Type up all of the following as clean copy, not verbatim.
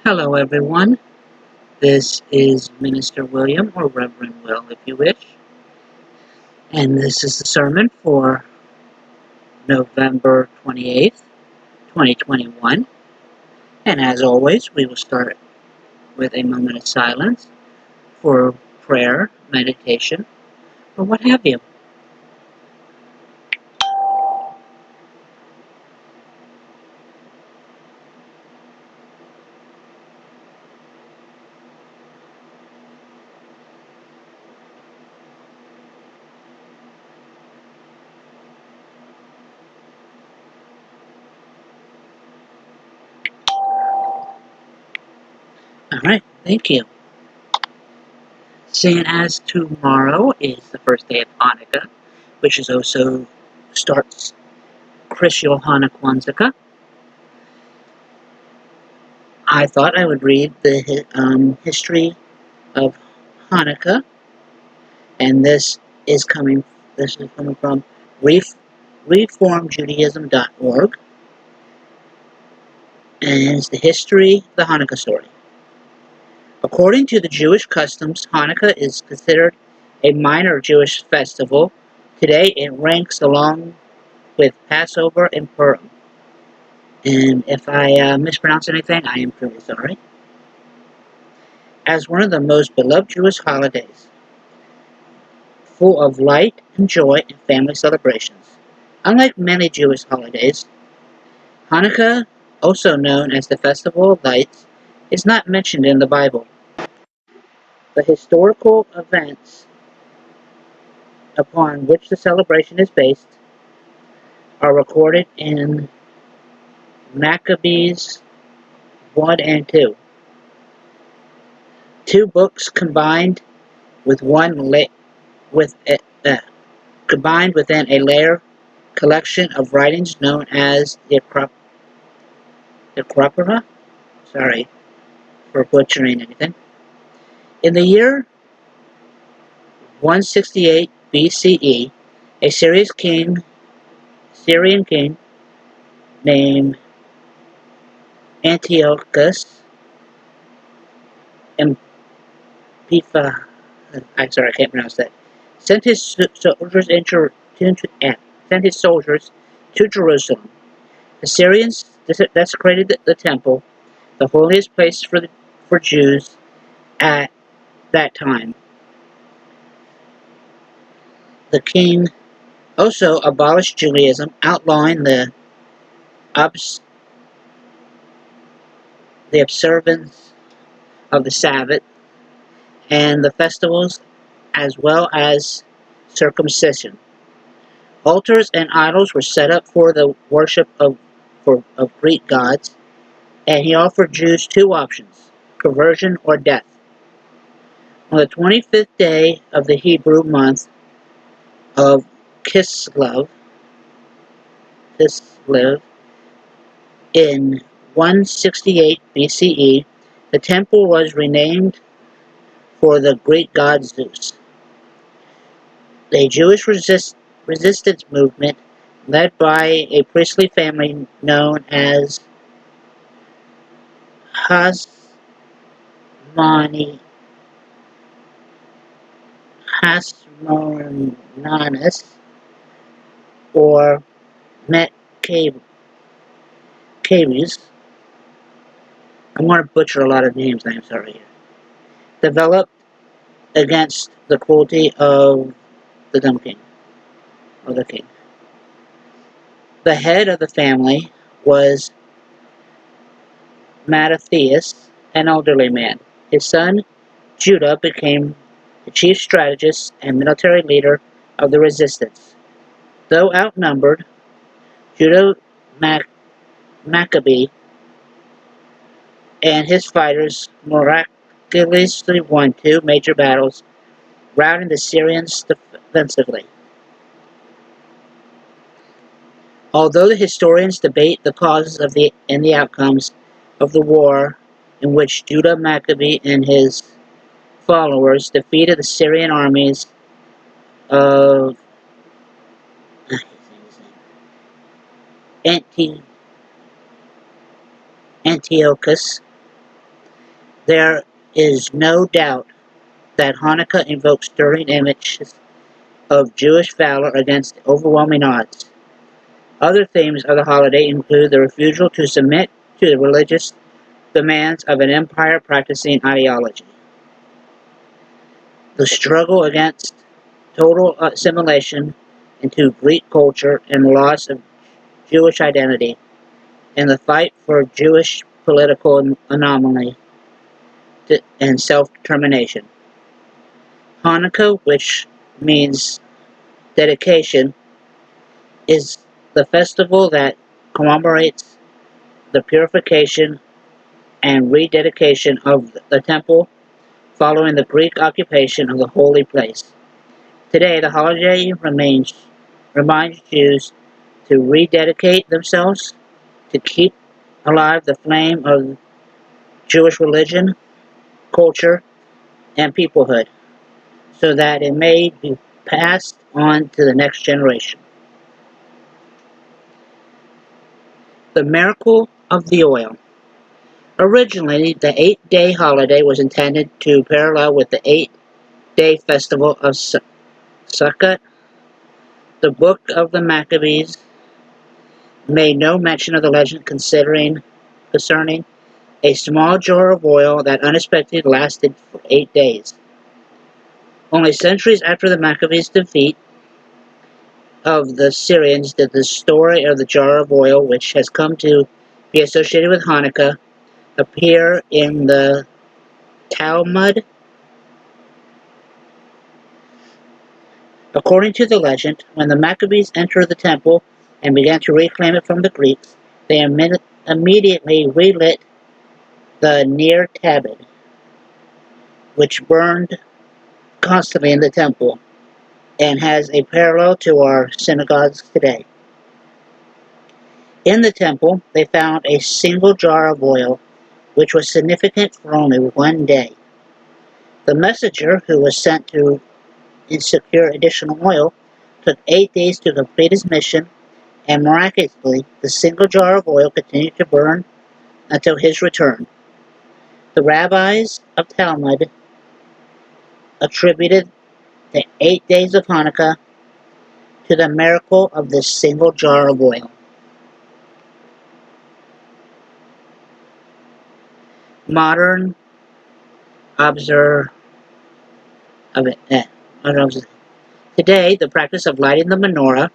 Hello, everyone. This is Minister William, or Reverend Will, if you wish. And this is the sermon for November 28th, 2021. And as always, we will start with a moment of silence for prayer, meditation, or what have you. All right, thank you. Seeing as tomorrow is the first day of Hanukkah, which is also starts Christyulehanukwanzaakah, I thought I would read the history of Hanukkah, and this is coming from reformjudaism.org, and it's the history of the Hanukkah story. According to the Jewish customs, Hanukkah is considered a minor Jewish festival. Today it ranks along with Passover and Purim. And if I mispronounce anything, I am truly sorry. As one of the most beloved Jewish holidays, full of light and joy and family celebrations. Unlike many Jewish holidays, Hanukkah, also known as the Festival of Lights, is not mentioned in the Bible. The historical events upon which the celebration is based are recorded in Maccabees 1 and 2. Two books combined with combined within a layer collection of writings known as the Acropora. Sorry for butchering anything. In the year 168 BCE, a Syrian king named Antiochus Epiphanes, I can't pronounce that, sent his soldiers to Jerusalem. The Syrians desecrated the temple, the holiest place for Jews at that time. The king also abolished Judaism, outlawing the observance of the Sabbath and the festivals, as well as circumcision. Altars and idols were set up for the worship of Greek gods, and he offered Jews two options: conversion or death. On the 25th day of the Hebrew month of Kislev in 168 BCE, the temple was renamed for the Greek god Zeus. The Jewish resistance movement, led by a priestly family known as Hasmoneans or Maccabees. I'm going to butcher a lot of names, I'm sorry here. Developed against the cruelty of the dumb king, or the king. The head of the family was Mattathias, an elderly man. His son, Judah, became the chief strategist and military leader of the resistance. Though outnumbered, Judah Maccabee and his fighters miraculously won two major battles, routing the Syrians defensively. Although the historians debate the causes and the outcomes of the war in which Judah Maccabee and his followers defeated the Syrian armies of Antiochus There is no doubt that Hanukkah invokes stirring images of Jewish valor against overwhelming odds. Other themes of the holiday include the refusal to submit to the religious demands of an empire practicing ideology, the struggle against total assimilation into Greek culture and the loss of Jewish identity, and the fight for Jewish political anomaly and self-determination. Hanukkah, which means dedication, is the festival that commemorates the purification and rededication of the temple following the Greek occupation of the holy place. Today, the holiday reminds Jews to rededicate themselves, to keep alive the flame of Jewish religion, culture, and peoplehood, so that it may be passed on to the next generation. The miracle of the oil. Originally, the 8-day holiday was intended to parallel with the 8-day festival of Sukkot. The book of the Maccabees made no mention of the legend concerning a small jar of oil that unexpectedly lasted for 8 days. Only centuries after the Maccabees' defeat of the Syrians did the story of the jar of oil, which has come to be associated with Hanukkah, appear in the Talmud. According to the legend, when the Maccabees entered the temple and began to reclaim it from the Greeks, they immediately relit the Ner Tabid, which burned constantly in the temple and has a parallel to our synagogues today. In the temple, they found a single jar of oil, which was significant for only one day. The messenger, who was sent to secure additional oil, took 8 days to complete his mission, and miraculously, the single jar of oil continued to burn until his return. The rabbis of Talmud attributed the 8 days of Hanukkah to the miracle of this single jar of oil. Modern observer of it. Today, the practice of lighting the menorah,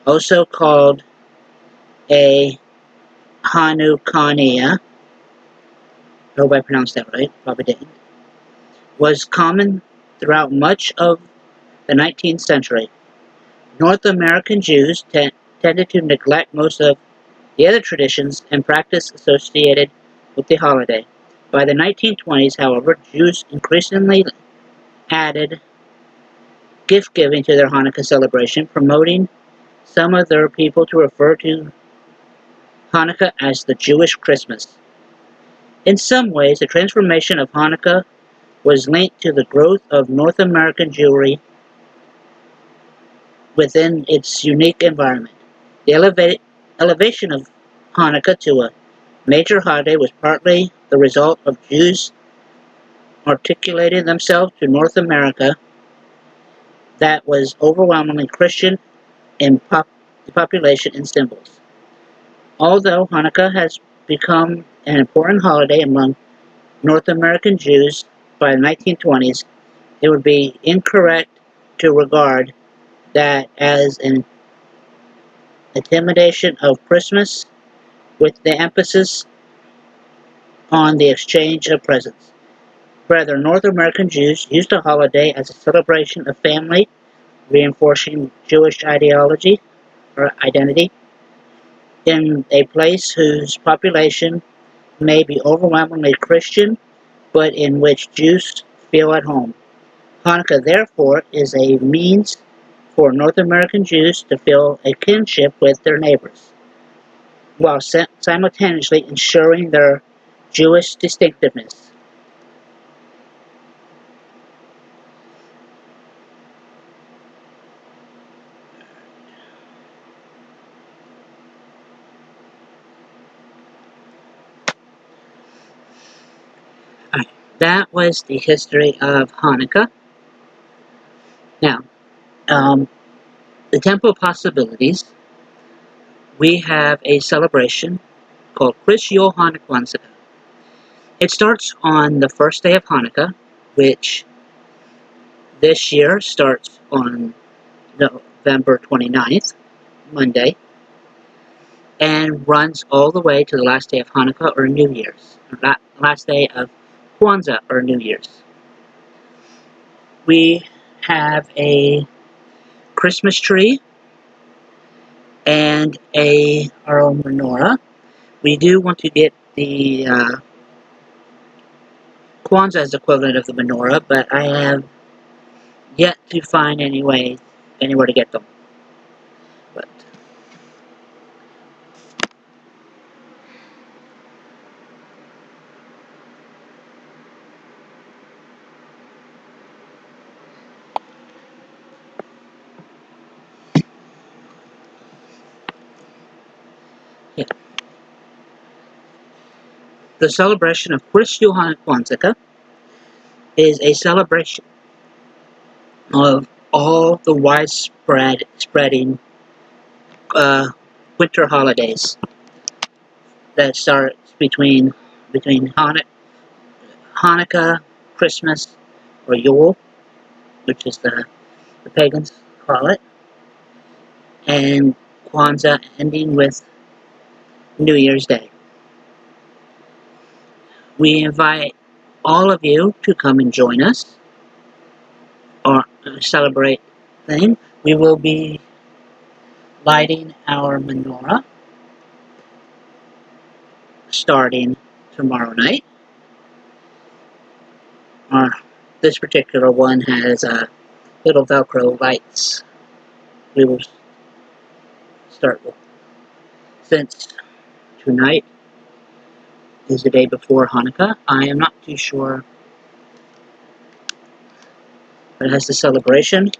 also called a Hanukkah, I hope I pronounced that right, probably didn't, was common throughout much of the 19th century. North American Jews tended to neglect most of the other traditions and practice associated with the holiday. By the 1920s, however, Jews increasingly added gift giving to their Hanukkah celebration, promoting some of their people to refer to Hanukkah as the Jewish Christmas. In some ways, the transformation of Hanukkah was linked to the growth of North American Jewry within its unique environment. The elevation of Hanukkah to a major holiday was partly the result of Jews articulating themselves to North America that was overwhelmingly Christian in population and symbols. Although Hanukkah has become an important holiday among North American Jews by the 1920s, it would be incorrect to regard that as an imitation of Christmas with the emphasis on the exchange of presents. Rather, North American Jews used the holiday as a celebration of family, reinforcing Jewish ideology or identity in a place whose population may be overwhelmingly Christian, but in which Jews feel at home. Hanukkah, therefore, is a means for North American Jews to feel a kinship with their neighbors, while simultaneously ensuring their Jewish distinctiveness. that was the history of Hanukkah. Now, the Temple of Possibilities, we have a celebration called Christyulehanukwanzaakah. It starts on the first day of Hanukkah, which this year starts on November 29th, Monday, and runs all the way to the last day of Hanukkah or New Year's, last day of Kwanzaa or New Year's. We have a Christmas tree and our own menorah. We do want to get the Kwanzaa's equivalent of the menorah, but I have yet to find anywhere to get them. But yeah, the celebration of Christyulehanukwanzaakah is a celebration of all the spreading winter holidays that starts between Hanukkah, Christmas, or Yule, which is the pagans call it, and Kwanzaa ending with New Year's Day. We invite all of you to come and join us or celebrate thing. We will be lighting our menorah starting tomorrow night. This particular one has little Velcro lights. We will start with, since tonight is the day before Hanukkah. I am not too sure, but it has the celebration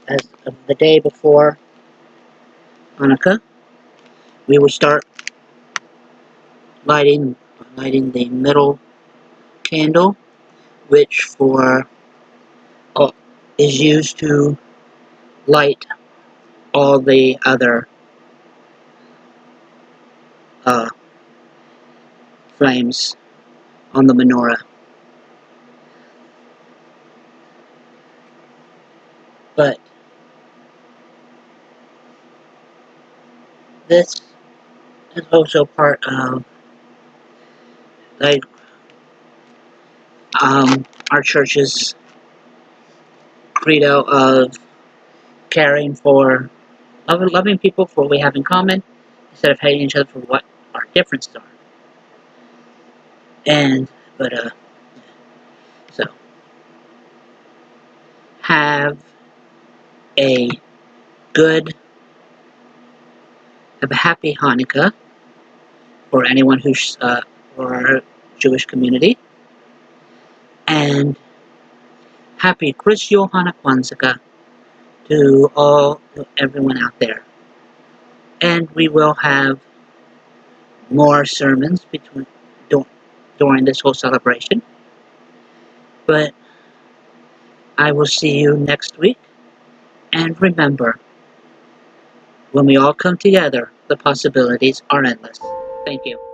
as of the day before Hanukkah. We will start lighting the middle candle, which is used to light all the other flames on the menorah. But this is also part of our church's credo of caring for loving people for what we have in common instead of hating each other for what our differences are. So have a happy Hanukkah for anyone who's for our Jewish community, and happy Christyulehanukwanzaakah to everyone out there. And we will have more sermons during this whole celebration. But I will see you next week. And remember, when we all come together, the possibilities are endless. Thank you.